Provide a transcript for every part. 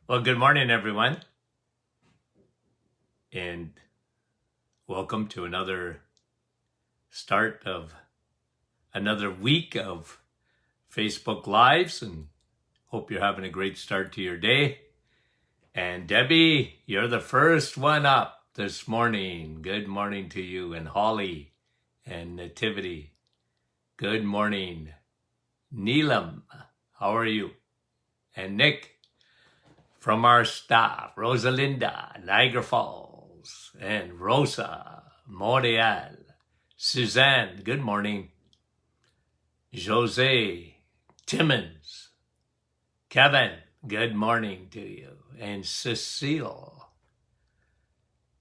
Well, good morning, everyone, and welcome to another start of another week of Facebook Lives, and hope you're having a great start to your day. And Debbie, you're the first one up this morning. Good morning to you, and Holly and Nativity. Good morning. Neelam, how are you? And Nick, from our staff, Rosalinda, Niagara Falls, and Rosa, Montreal, Suzanne, good morning, Jose, Timmons, Kevin, good morning to you, and Cecile,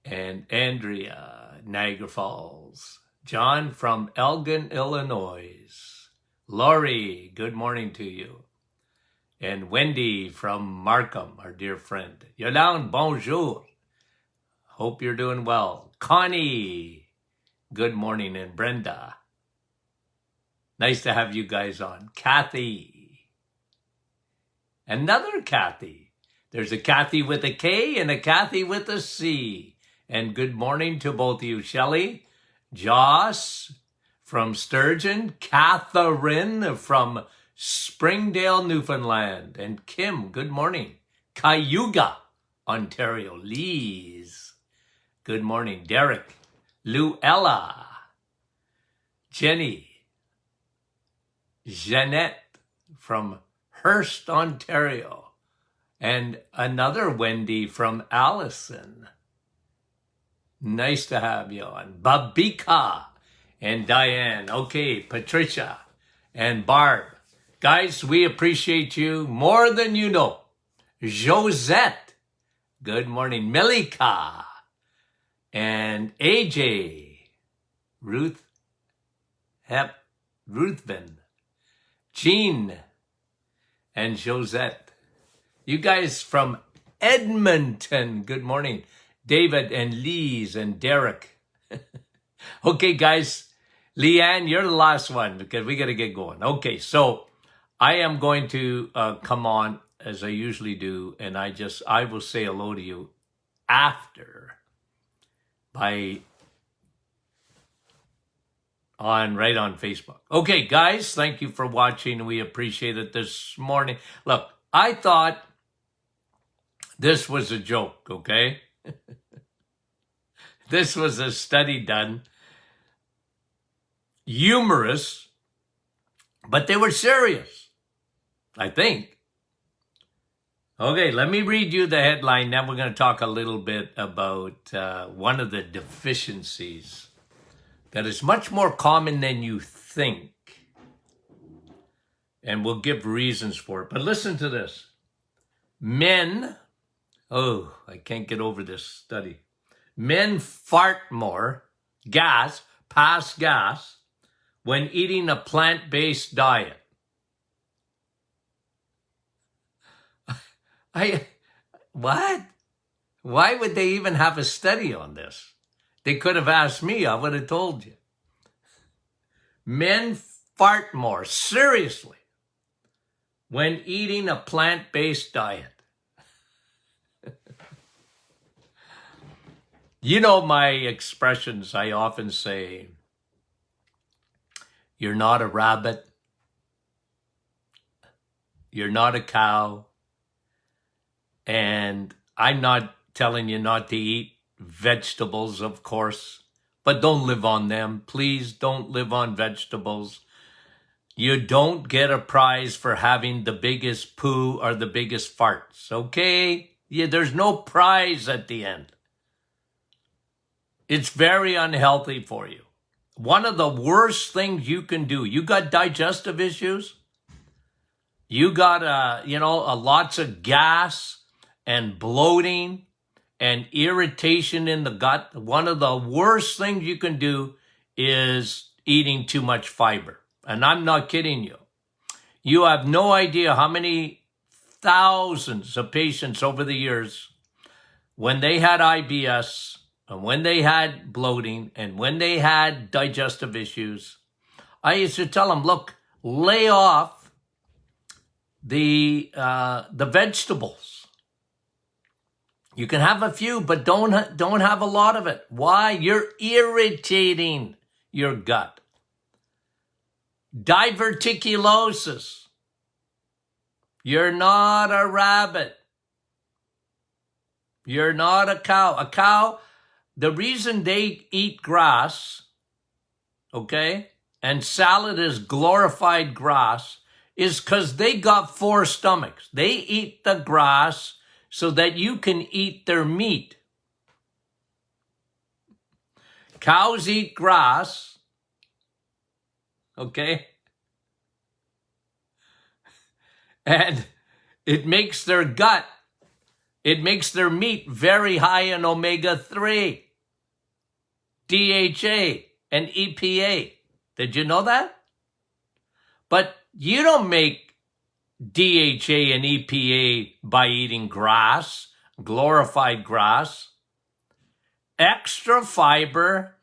and Andrea, Niagara Falls, John from Elgin, Illinois, Laurie, good morning to you, and Wendy from Markham, our dear friend. Yolande, bonjour. Hope you're doing well. Connie, good morning. And Brenda, nice to have you guys on. Kathy, another Kathy. There's a Kathy with a K and a Kathy with a C. And good morning to both of you. Shelley, Joss from Sturgeon, Catherine from Springdale, Newfoundland, and Kim, good morning. Cayuga, Ontario. Lise, good morning. Derek, Luella, Jenny, Jeanette from Hearst, Ontario, and another Wendy from Allison. Nice to have you on. Babika and Diane. Okay, Patricia and Barb. Guys, we appreciate you more than you know. Josette, good morning. Melika and AJ, Ruthven, Jean, and Josette. You guys from Edmonton, good morning. David and Lise and Derek. Okay, guys, Leanne, you're the last one because we got to get going. Okay, so I am going to come on as I usually do, and I will say hello to you after right on Facebook. Okay, guys, thank you for watching. We appreciate it this morning. Look, I thought this was a joke, okay? This was a study done, humorous, but they were serious, I think. Okay, let me read you the headline. Then we're going to talk a little bit about one of the deficiencies that is much more common than you think. And we'll give reasons for it. But listen to this. Men, I can't get over this study. Men fart more, pass gas, when eating a plant-based diet. What? Why would they even have a study on this? They could have asked me. I would have told you. Men fart more, seriously, when eating a plant-based diet. You know my expressions. I often say, you're not a rabbit. You're not a cow. And I'm not telling you not to eat vegetables, of course, but don't live on them. Please don't live on vegetables. You don't get a prize for having the biggest poo or the biggest farts, okay? There's no prize at the end. It's very unhealthy for you. One of the worst things you can do, you got digestive issues, you got lots of gas and bloating and irritation in the gut. One of the worst things you can do is eating too much fiber. And I'm not kidding you. You have no idea how many thousands of patients over the years, when they had IBS, and when they had bloating, and when they had digestive issues, I used to tell them, look, lay off the vegetables. You can have a few, but don't have a lot of it. Why? You're irritating your gut. Diverticulosis. You're not a rabbit. You're not a cow. A cow, the reason they eat grass, okay, and salad is glorified grass, is because they got 4 stomachs. They eat the grass so that you can eat their meat. Cows eat grass, okay, and it makes their gut, it makes their meat very high in omega-3, DHA, and EPA. Did you know that? But you don't make DHA and EPA by eating grass, glorified grass. Extra fiber,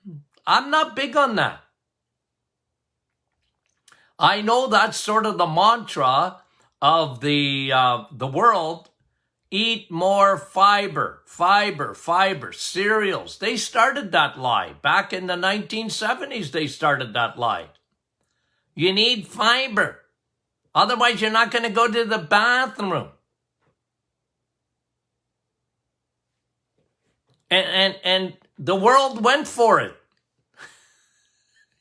I'm not big on that. I know that's sort of the mantra of the world. Eat more fiber, fiber, fiber, cereals. They started that lie. Back in the 1970s, they started that lie. You need fiber. Otherwise, you're not going to go to the bathroom. And the world went for it.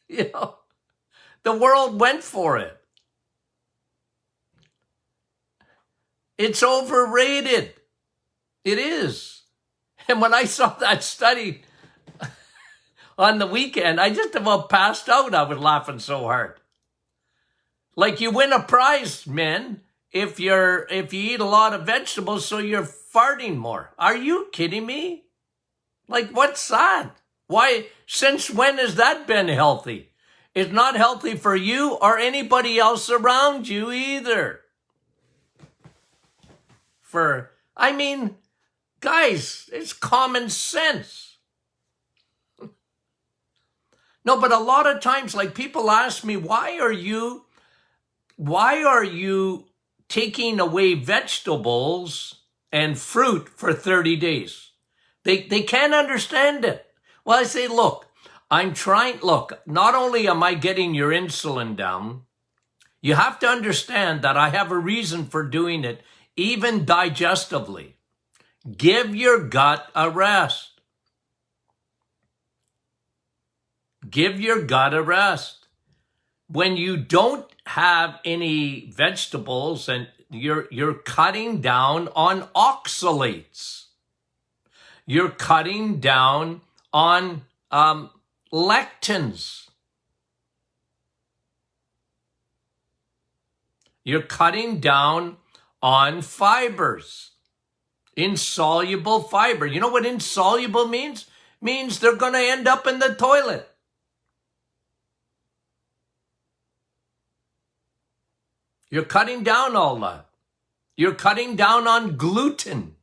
You know, the world went for it. It's overrated. It is. And when I saw that study on the weekend, I just about passed out. I was laughing so hard. Like, you win a prize, men, if you eat a lot of vegetables, so you're farting more. Are you kidding me? Like, what's that? Why? Since when has that been healthy? It's not healthy for you or anybody else around you either. I mean, guys, it's common sense. No, but a lot of times, like, people ask me, why are you taking away vegetables and fruit for 30 days? They can't understand it. Well, I say, look, not only am I getting your insulin down, you have to understand that I have a reason for doing it, even digestively. Give your gut a rest. Give your gut a rest. When you don't have any vegetables and you're cutting down on oxalates. You're cutting down on lectins. You're cutting down on fibers. Insoluble fiber. You know what insoluble means? Means they're going to end up in the toilet. You're cutting down all that. You're cutting down on gluten.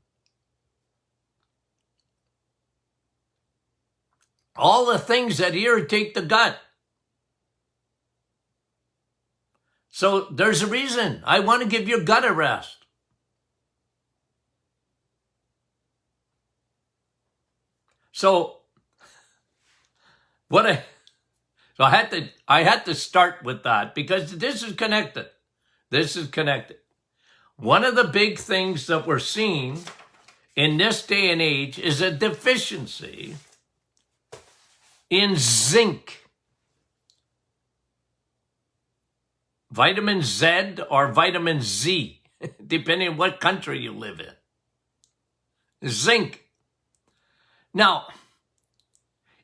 All the things that irritate the gut. So there's a reason. I want to give your gut a rest. So I had to start with that because this is connected. This is connected. One of the big things that we're seeing in this day and age is a deficiency in zinc. Vitamin Z or vitamin Z, depending on what country you live in. Zinc. Now,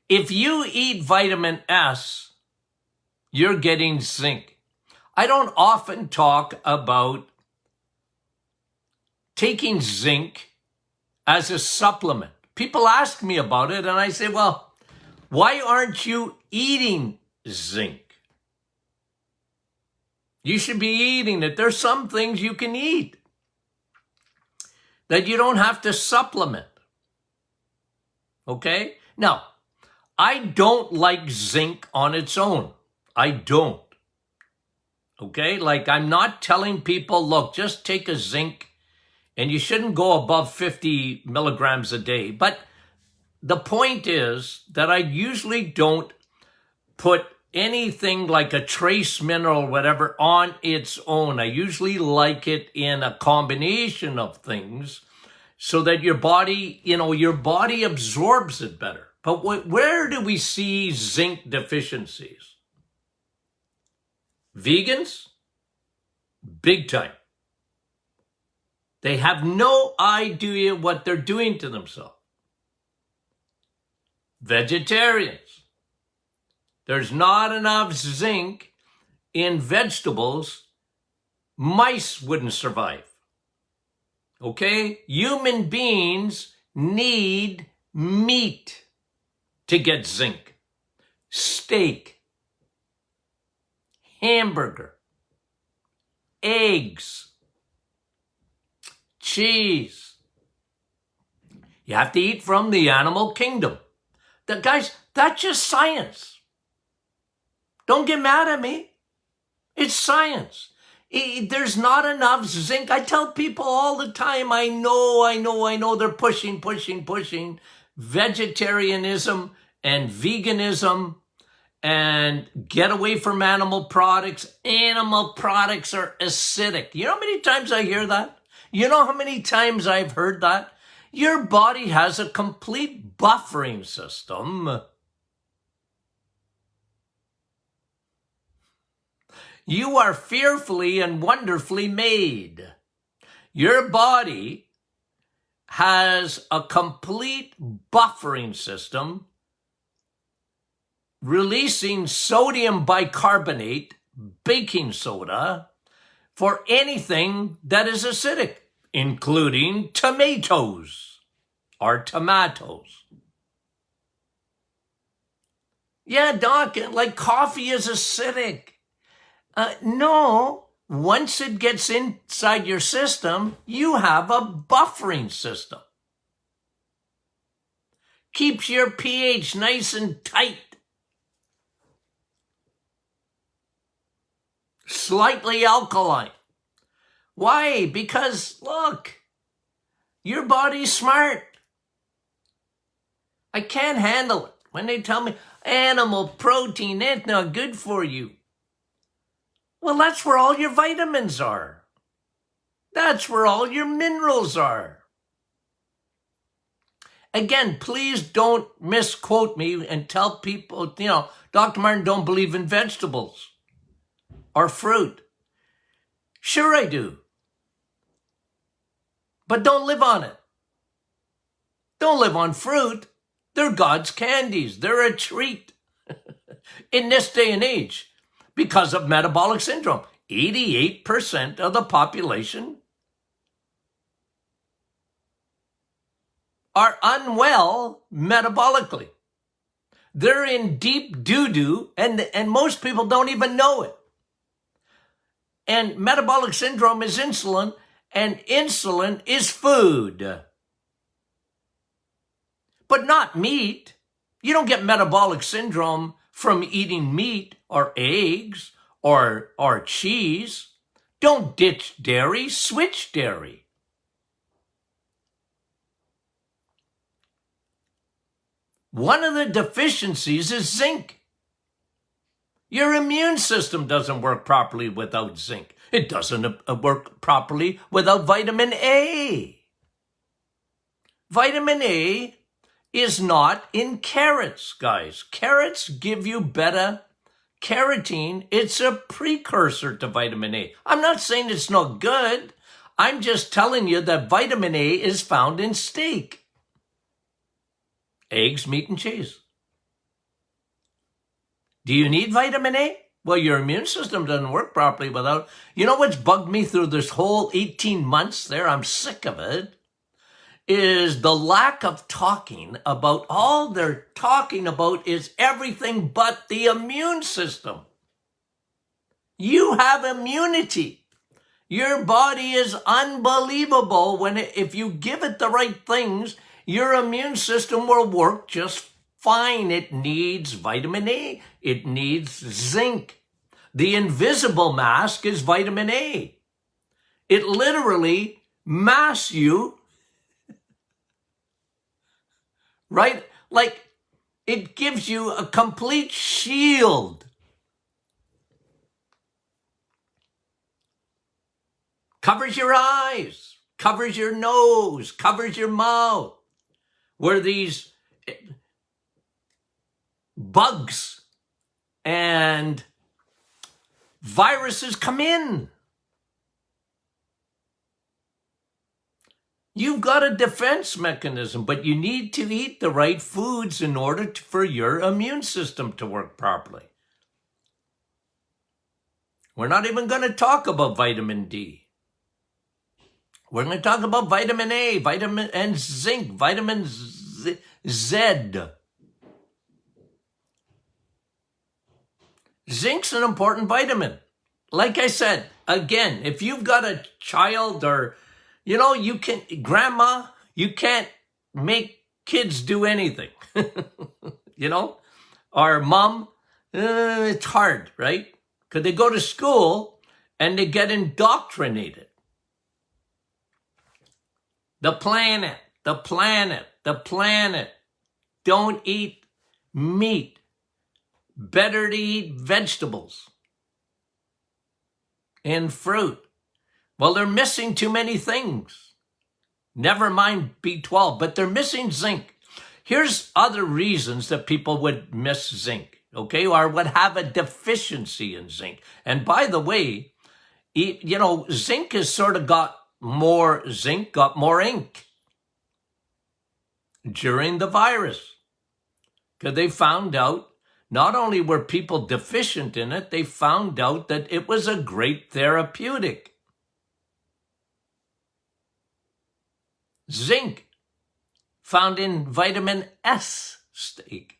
if you eat vitamin S, you're getting zinc. I don't often talk about taking zinc as a supplement. People ask me about it, and I say, well, why aren't you eating zinc? You should be eating it. There's some things you can eat that you don't have to supplement. Okay? Now, I don't like zinc on its own. I don't. Okay? Like, I'm not telling people, look, just take a zinc and you shouldn't go above 50 milligrams a day. But the point is that I usually don't put anything like a trace mineral or whatever on its own. I usually like it in a combination of things so that your body, your body absorbs it better. But where do we see zinc deficiencies? Vegans? Big time. They have no idea what they're doing to themselves. Vegetarians. There's not enough zinc in vegetables. Mice wouldn't survive. Okay? Human beings need meat to get zinc. Steak. Hamburger. Eggs. Cheese. You have to eat from the animal kingdom. Guys, that's just science. Don't get mad at me. It's science. There's not enough zinc. I tell people all the time, I know, they're pushing vegetarianism and veganism and get away from animal products. Animal products are acidic. You know how many times I hear that? You know how many times I've heard that? Your body has a complete buffering system. You are fearfully and wonderfully made. Your body has a complete buffering system, releasing sodium bicarbonate, baking soda, for anything that is acidic, including tomatoes or tomatoes. Yeah, Doc, like coffee is acidic. No, once it gets inside your system, you have a buffering system. Keeps your pH nice and tight. Slightly alkaline. Why? Because, look, your body's smart. I can't handle it when they tell me animal protein, it's not good for you. Well, that's where all your vitamins are. That's where all your minerals are. Again, please don't misquote me and tell people, Dr. Martin don't believe in vegetables or fruit. Sure I do. But don't live on it. Don't live on fruit. They're God's candies. They're a treat in this day and age because of metabolic syndrome. 88% of the population are unwell metabolically. They're in deep doo-doo, and most people don't even know it. And metabolic syndrome is insulin, and insulin is food. But not meat. You don't get metabolic syndrome from eating meat or eggs or cheese. Don't ditch dairy, switch dairy. One of the deficiencies is zinc. Your immune system doesn't work properly without zinc. It doesn't work properly without vitamin A. Vitamin A is not in carrots, guys. Carrots give you beta-carotene. It's a precursor to vitamin A. I'm not saying it's not good. I'm just telling you that vitamin A is found in steak, eggs, meat, and cheese. Do you need vitamin A? Well, your immune system doesn't work properly without. You know what's bugged me through this whole 18 months there? I'm sick of it. Is the lack of talking about, all they're talking about is everything but the immune system. You have immunity. Your body is unbelievable. If you give it the right things, your immune system will work just fine. It needs vitamin A. It needs zinc. The invisible mask is vitamin A. It literally mask you, right? Like, it gives you a complete shield. Covers your eyes, covers your nose, covers your mouth, where these bugs and viruses come in. You've got a defense mechanism, but you need to eat the right foods in order for your immune system to work properly. We're not even going to talk about vitamin D. We're going to talk about vitamin A, vitamin and zinc, vitamin Z. Zinc's an important vitamin. Like I said, again, if you've got a child or, grandma, you can't make kids do anything, or mom, it's hard, right? Because they go to school and they get indoctrinated. The planet. Don't eat meat. Better to eat vegetables and fruit. Well, they're missing too many things. Never mind B12, but they're missing zinc. Here's other reasons that people would miss zinc, okay, or would have a deficiency in zinc. And by the way, zinc has sort of got more ink during the virus. Because they found out not only were people deficient in it, they found out that it was a great therapeutic. Zinc, found in vitamin S steak.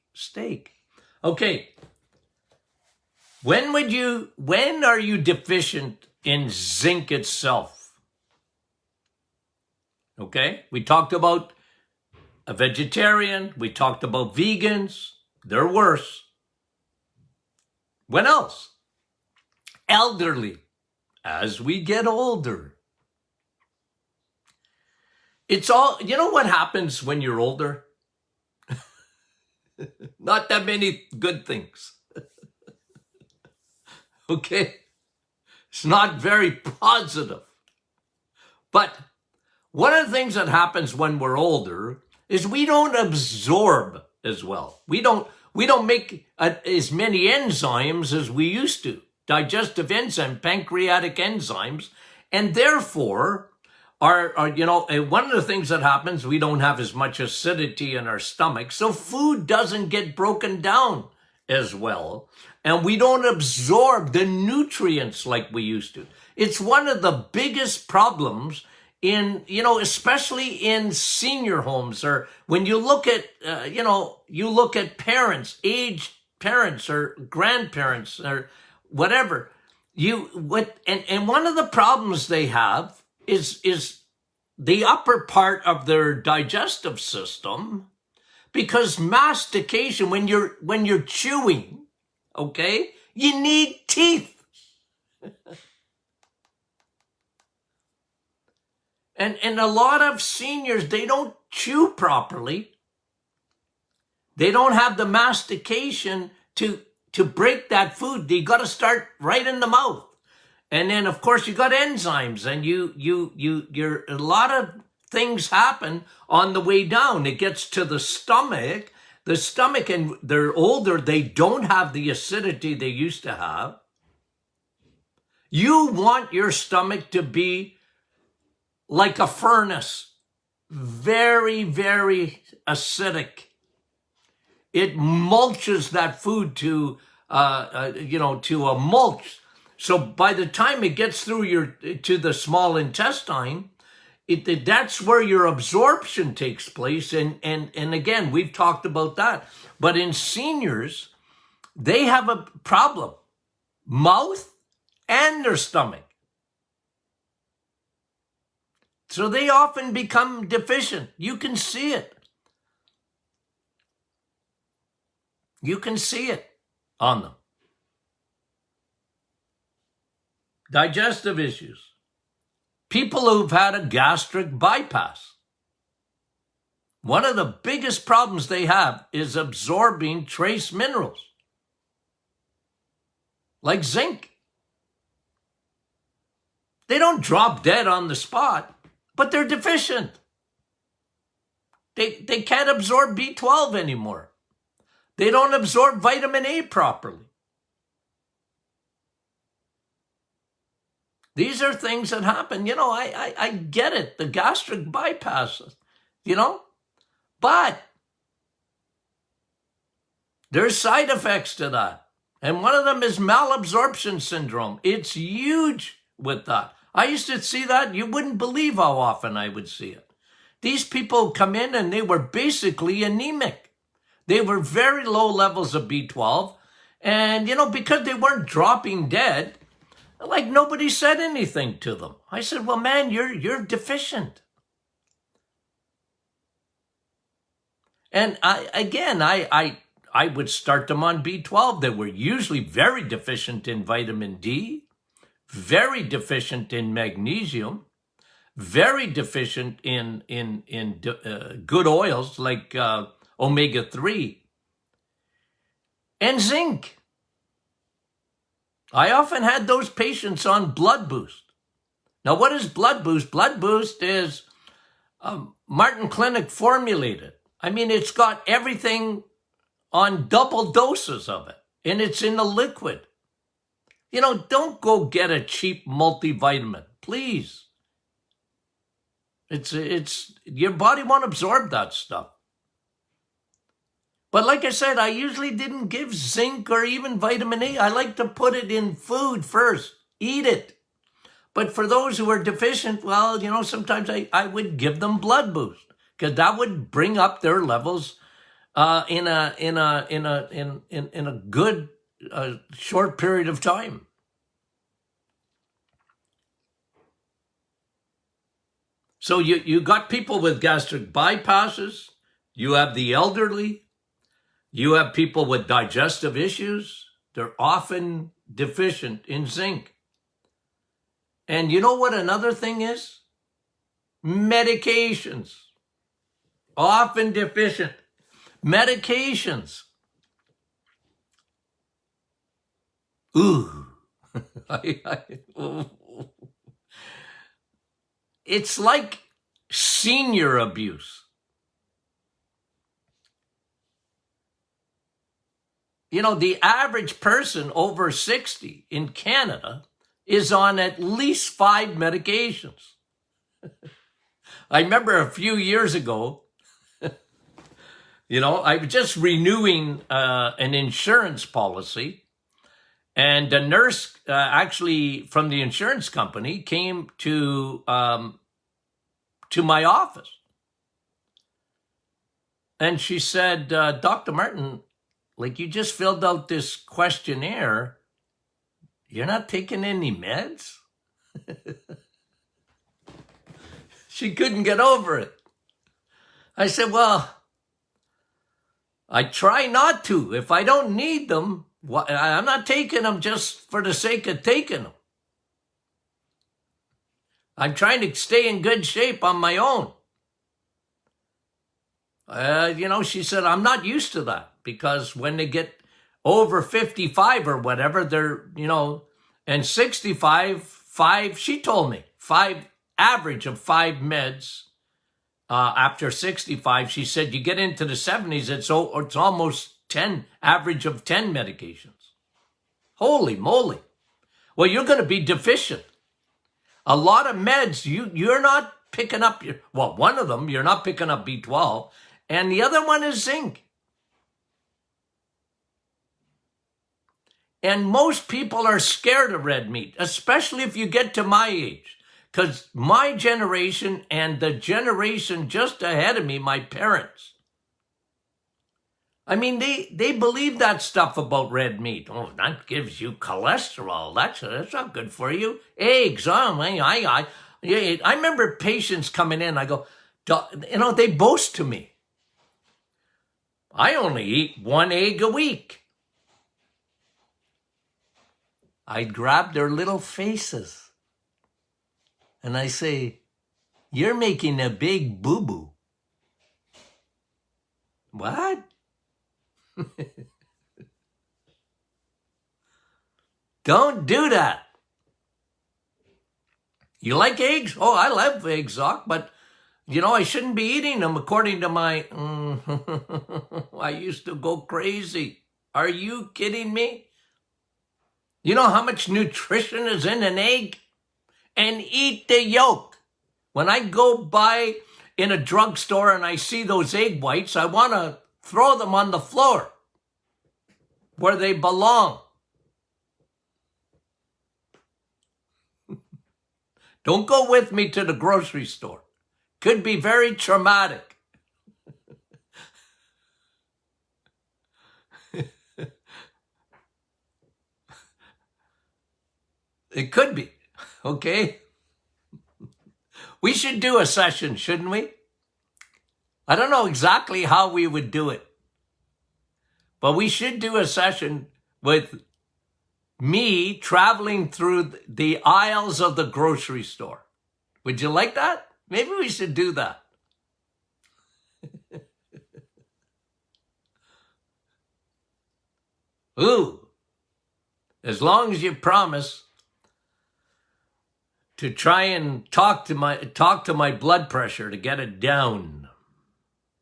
Okay. When are you deficient in zinc itself? Okay, we talked about a vegetarian. We talked about vegans. They're worse. When else? Elderly. As we get older. It's all, what happens when you're older? Not that many good things. Okay? It's not very positive. But one of the things that happens when we're older is we don't absorb as well. We don't make as many enzymes as we used to. Digestive enzyme, pancreatic enzymes, and therefore one of the things that happens, we don't have as much acidity in our stomach, so food doesn't get broken down as well, and we don't absorb the nutrients like we used to. It's one of the biggest problems in, especially in senior homes, or when you look at, you look at parents, aged parents or grandparents or whatever, and one of the problems they have is the upper part of their digestive system, because mastication, when you're chewing, okay, you need teeth. And a lot of seniors, they don't chew properly. They don't have the mastication to break that food. You got to start right in the mouth. And then, of course, you got enzymes, and you're a lot of things happen on the way down. It gets to the stomach. The stomach, and they're older, they don't have the acidity they used to have. You want your stomach to be like a furnace, very, very acidic. It mulches that food to a mulch. So by the time it gets through to the small intestine, that's where your absorption takes place. And again, we've talked about that. But in seniors, they have a problem, mouth and their stomach. So they often become deficient. You can see it. You can see it on them. Digestive issues. People who've had a gastric bypass. One of the biggest problems they have is absorbing trace minerals, like zinc. They don't drop dead on the spot, but they're deficient. They can't absorb B12 anymore. They don't absorb vitamin A properly. These are things that happen. You know, I get it, the gastric bypasses, you know, but there's side effects to that. And one of them is malabsorption syndrome. It's huge with that. I used to see that. You wouldn't believe how often I would see it. These people come in and they were basically anemic. They were very low levels of B12. And, you know, because they weren't dropping dead, like nobody said anything to them. I said, well, man, you're deficient. And I would start them on B12. They were usually very deficient in vitamin D, very deficient in magnesium, very deficient in good oils like omega-3, and zinc. I often had those patients on blood boost. Now, what is blood boost? Blood boost is Martin Clinic formulated. I mean, it's got everything on double doses of it, and it's in a liquid. You know, don't go get a cheap multivitamin, please. It's your body won't absorb that stuff. But like I said, I usually didn't give zinc or even vitamin A. I like to put it in food first, eat it. But for those who are deficient, well, you know, sometimes I would give them blood boost because that would bring up their levels in a good short period of time. So you got people with gastric bypasses. You have the elderly. You have people with digestive issues. They're often deficient in zinc. And you know what another thing is? Medications. Often deficient. Medications. Ooh. It's like senior abuse. You know, the average person over 60 in Canada is on at least 5 medications. I remember a few years ago, you know, I was just renewing an insurance policy, and a nurse actually from the insurance company came to my office. And she said, Dr. Martin, like, you just filled out this questionnaire. You're not taking any meds? She couldn't get over it. I said, well, I try not to. If I don't need them, I'm not taking them just for the sake of taking them. I'm trying to stay in good shape on my own. You know, she said, I'm not used to that because when they get over 55 or whatever, they're, you know, and 65, she told me, average of 5 meds after 65. She said, you get into the 70s, it's almost 10, average of 10 medications. Holy moly. Well, you're going to be deficient. A lot of meds, you're not picking up one of them, you're not picking up B12, and the other one is zinc. And most people are scared of red meat, especially if you get to my age. Because my generation and the generation just ahead of me, my parents, I mean, they believe that stuff about red meat. Oh, that gives you cholesterol. That's not good for you. Eggs. I remember patients coming in. I go, you know, they boast to me. I only eat 1 egg a week. I'd grab their little faces And I say, you're making a big boo-boo. What? Don't do that. You like eggs? Oh, I love eggs, Doc, but I shouldn't be eating them according to my... I used to go crazy. Are you kidding me? You know how much nutrition is in an egg? And eat the yolk. When I go by in a drugstore and I see those egg whites, I want to throw them on the floor where they belong. Don't go with me to the grocery store. Could be very traumatic. It could be, okay? We should do a session, shouldn't we? I don't know exactly how we would do it, but we should do a session with me traveling through the aisles of the grocery store. Would you like that? Maybe we should do that. Ooh, as long as you promise to try and talk to my blood pressure to get it down.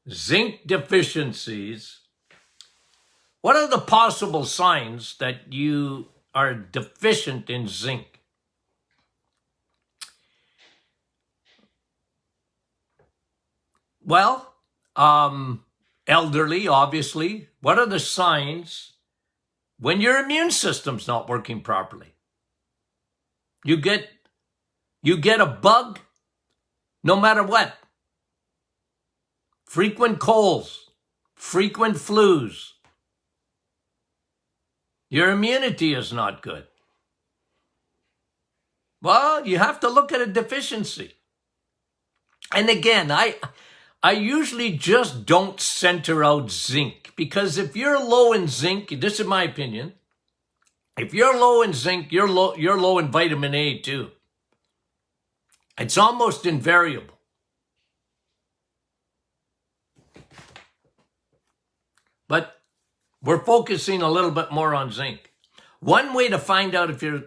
Zinc deficiencies. What are the possible signs that you are deficient in zinc? Well, elderly, obviously. What are the signs when your immune system's not working properly? You get a bug, no matter what. Frequent colds, frequent flus. Your immunity is not good. Well, you have to look at a deficiency. And again, I usually just don't center out zinc, because if you're low in zinc, this is my opinion, if you're low in zinc, you're low in vitamin A too. It's almost invariable. But we're focusing a little bit more on zinc. One way to find out if you're,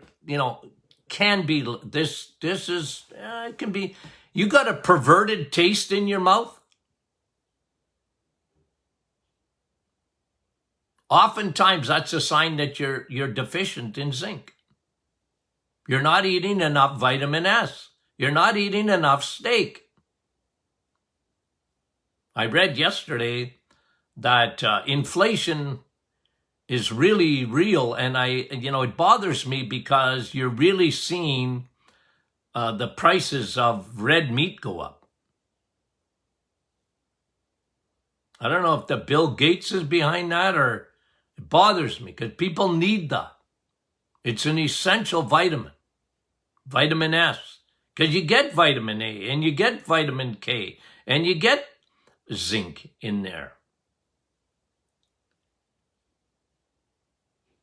can be, this is, it can be, you got a perverted taste in your mouth. Oftentimes that's a sign that you're deficient in zinc. You're not eating enough vitamin S. You're not eating enough steak. I read yesterday that inflation is really real, and it bothers me because you're really seeing the prices of red meat go up. I don't know if the Bill Gates is behind that, or it bothers me because people need that. It's an essential vitamin, vitamin S, because you get vitamin A and you get vitamin K and you get zinc in there.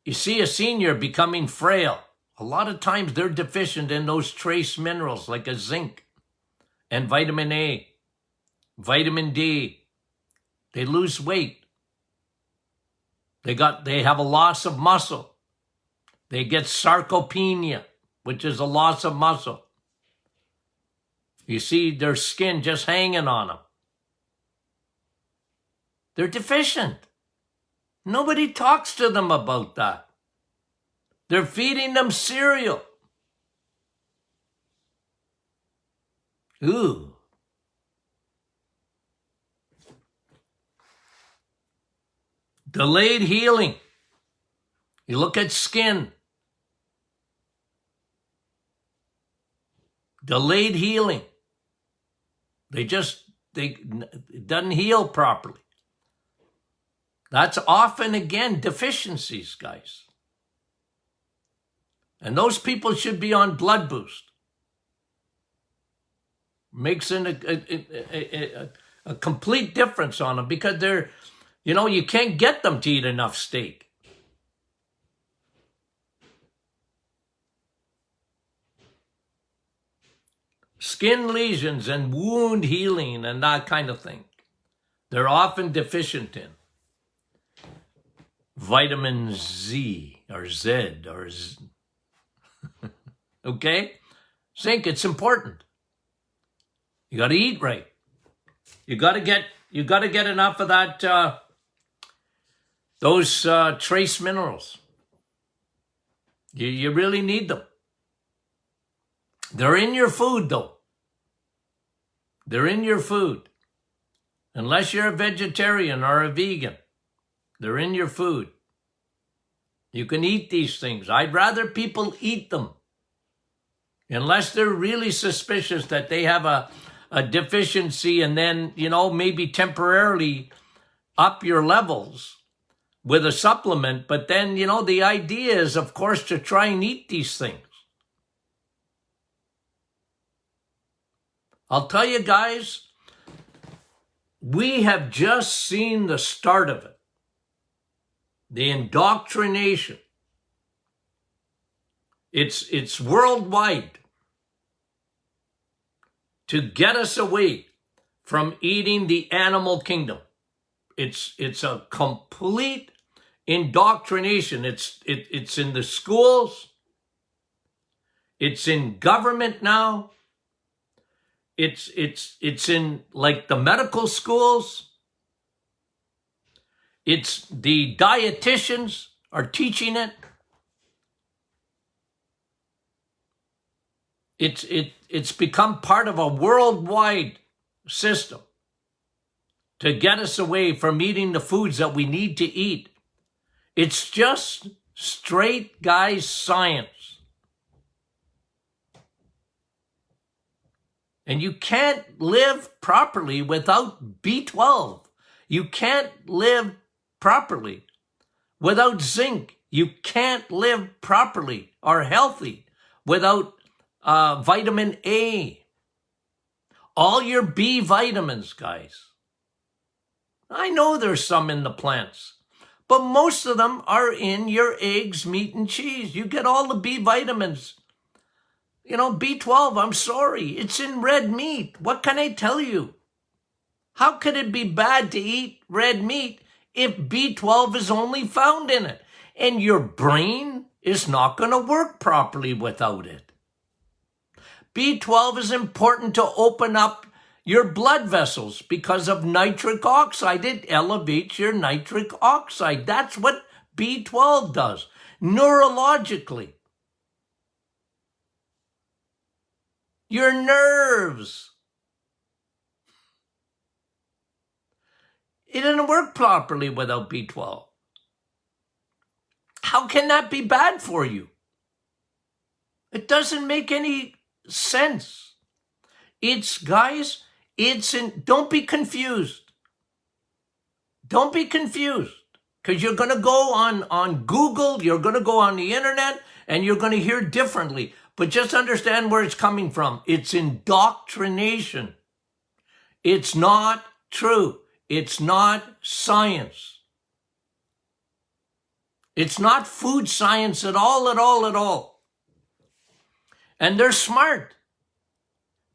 You see a senior becoming frail. A lot of times they're deficient in those trace minerals like a zinc and vitamin A, vitamin D. They lose weight. They have a loss of muscle. They get sarcopenia, which is a loss of muscle. You see their skin just hanging on them. They're deficient. Nobody talks to them about that. They're feeding them cereal. Ooh. Delayed healing. You look at skin. Delayed healing. It doesn't heal properly. That's often, again, deficiencies, guys. And those people should be on blood boost. Makes a complete difference on them, because they're, you can't get them to eat enough steak. skin lesions and wound healing and that kind of thing. They're often deficient in vitamin Z or Z or okay? Zinc, it's important. You got to eat right. You got to get enough of that those trace minerals. You really need them. They're in your food, though. They're in your food. Unless you're a vegetarian or a vegan, they're in your food. You can eat these things. I'd rather people eat them. Unless they're really suspicious that they have a deficiency and then, maybe temporarily up your levels with a supplement. But then, the idea is, of course, to try and eat these things. I'll tell you guys, we have just seen the start of it. The indoctrination. It's worldwide to get us away from eating the animal kingdom. It's a complete indoctrination. It's in the schools. It's in government now. It's in like the medical schools. It's the dietitians are teaching it. It's become part of a worldwide system to get us away from eating the foods that we need to eat. It's just straight guys science. And you can't live properly without B12. You can't live properly without zinc. You can't live properly or healthy without vitamin A. All your B vitamins, guys. I know there's some in the plants, but most of them are in your eggs, meat, and cheese. You get all the B vitamins. B12, I'm sorry, it's in red meat. What can I tell you? How could it be bad to eat red meat if B12 is only found in it? And your brain is not going to work properly without it. B12 is important to open up your blood vessels because of nitric oxide. It elevates your nitric oxide. That's what B12 does. Neurologically. Your nerves. It didn't work properly without B12. How can that be bad for you? It doesn't make any sense. Don't be confused. Don't be confused. Because you're going to go on Google, you're going to go on the internet, and you're going to hear differently. But just understand where it's coming from. It's indoctrination. It's not true. It's not science. It's not food science at all, at all, at all. And they're smart.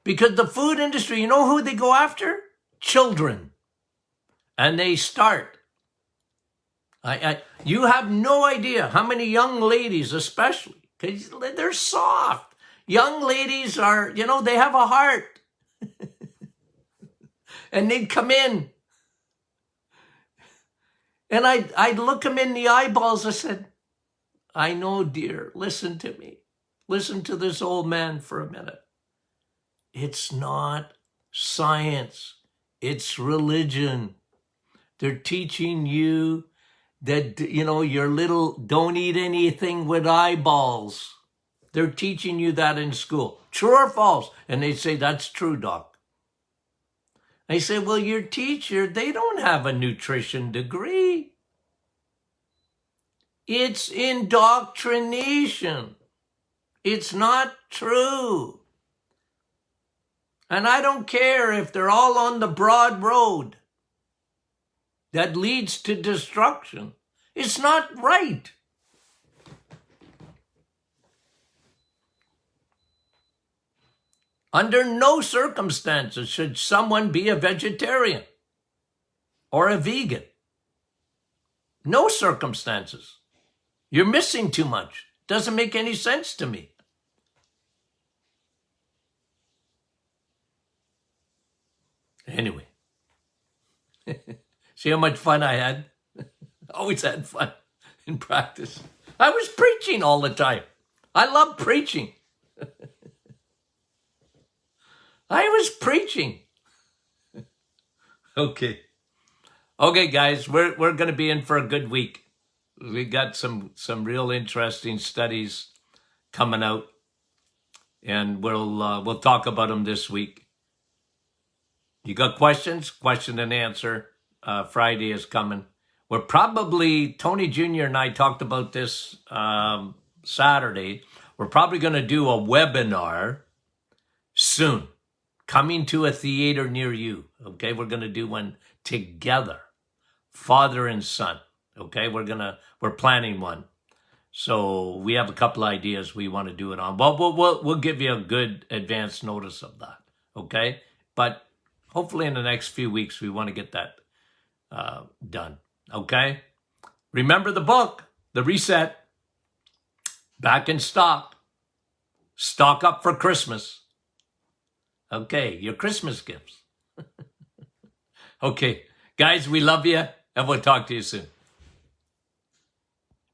Because the food industry, you know who they go after? Children. And they start. You have no idea how many young ladies, especially, because they're soft. Young ladies are, they have a heart. And they'd come in. And I'd look them in the eyeballs. I said, I know, dear, listen to me. Listen to this old man for a minute. It's not science. It's religion. They're teaching you that, your little, don't eat anything with eyeballs. They're teaching you that in school. True or false? And they say, that's true, doc. I say, well, your teacher, they don't have a nutrition degree. It's indoctrination. It's not true. And I don't care if they're all on the broad road that leads to destruction. It's not right. Under no circumstances should someone be a vegetarian or a vegan. No circumstances. You're missing too much. Doesn't make any sense to me. Anyway, see how much fun I had? Always had fun in practice. I was preaching all the time. I love preaching. I was preaching. Okay. Okay, guys, we're going to be in for a good week. We got some real interesting studies coming out, and we'll talk about them this week. You got questions? Question and answer. Friday is coming. We're probably, Tony Jr. and I talked about this Saturday. We're probably going to do a webinar soon, coming to a theater near you. Okay, we're going to do one together, father and son. Okay, we're planning one. So we have a couple ideas we want to do it on. Well, we'll give you a good advance notice of that. Okay, but hopefully in the next few weeks we want to get that done. Okay, remember the book, The Reset, back in stock. Stock up for Christmas. Okay, your Christmas gifts. Okay, guys, we love you, and we'll talk to you soon.